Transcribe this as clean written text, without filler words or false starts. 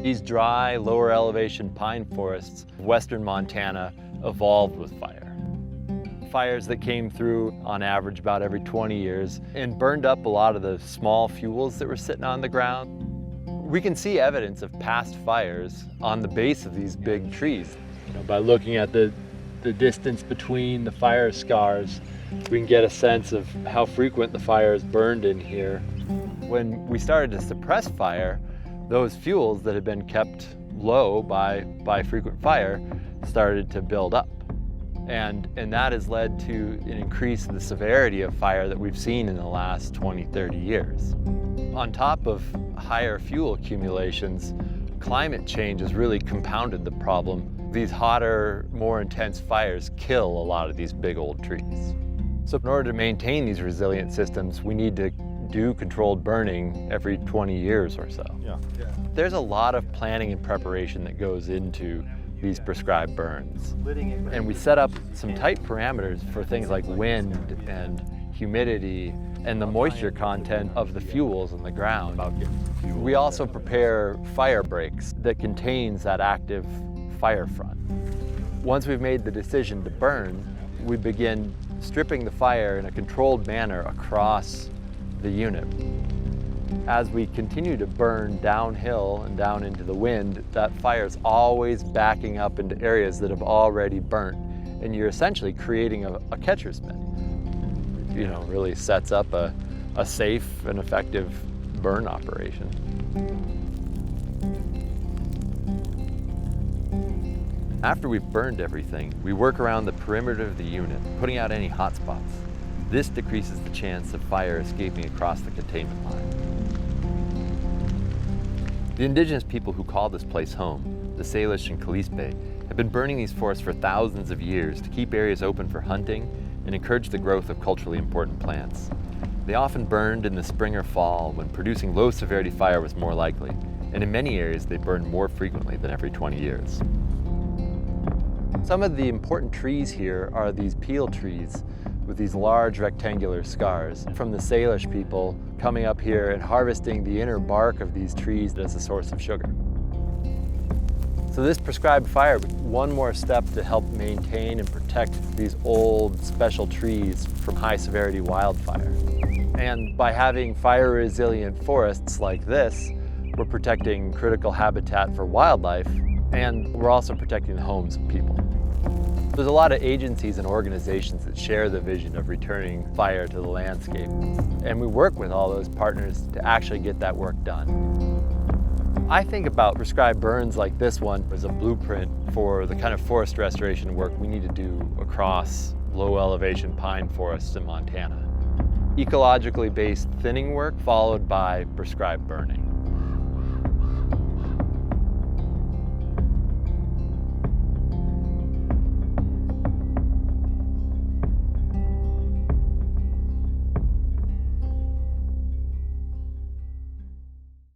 These dry, lower elevation pine forests of western Montana evolved with fire. Fires that came through on average about every 20 years and burned up a lot of the small fuels that were sitting on the ground. We can see evidence of past fires on the base of these big trees. By looking at the distance between the fire scars, we can get a sense of how frequent the fires burned in here. When we started to suppress fire, those fuels that had been kept low by frequent fire started to build up. And that has led to an increase in the severity of fire that we've seen in the last 20, 30 years. On top of higher fuel accumulations, climate change has really compounded the problem. These hotter, more intense fires kill a lot of these big old trees. So in order to maintain these resilient systems, we need to do controlled burning every 20 years or so. Yeah. There's a lot of planning and preparation that goes into these prescribed burns. And we set up some tight parameters for things like wind and humidity and the moisture content of the fuels in the ground. We also prepare fire breaks that contains that active fire front. Once we've made the decision to burn, we begin stripping the fire in a controlled manner across the unit. As we continue to burn downhill and down into the wind, that fire is always backing up into areas that have already burnt, and you're essentially creating a catcher's mitt. Really sets up a safe and effective burn operation. After we've burned everything, we work around the perimeter of the unit, putting out any hot spots. This decreases the chance of fire escaping across the containment line. The indigenous people who call this place home, the Salish and Kalispé, have been burning these forests for thousands of years to keep areas open for hunting and encourage the growth of culturally important plants. They often burned in the spring or fall when producing low severity fire was more likely, and in many areas they burned more frequently than every 20 years. Some of the important trees here are these peel trees with these large rectangular scars from the Salish people coming up here and harvesting the inner bark of these trees as a source of sugar. So this prescribed fire, one more step to help maintain and protect these old special trees from high severity wildfire. And by having fire resilient forests like this, we're protecting critical habitat for wildlife, and we're also protecting the homes of people. There's a lot of agencies and organizations that share the vision of returning fire to the landscape. And we work with all those partners to actually get that work done. I think about prescribed burns like this one as a blueprint for the kind of forest restoration work we need to do across low elevation pine forests in Montana. Ecologically based thinning work followed by prescribed burning.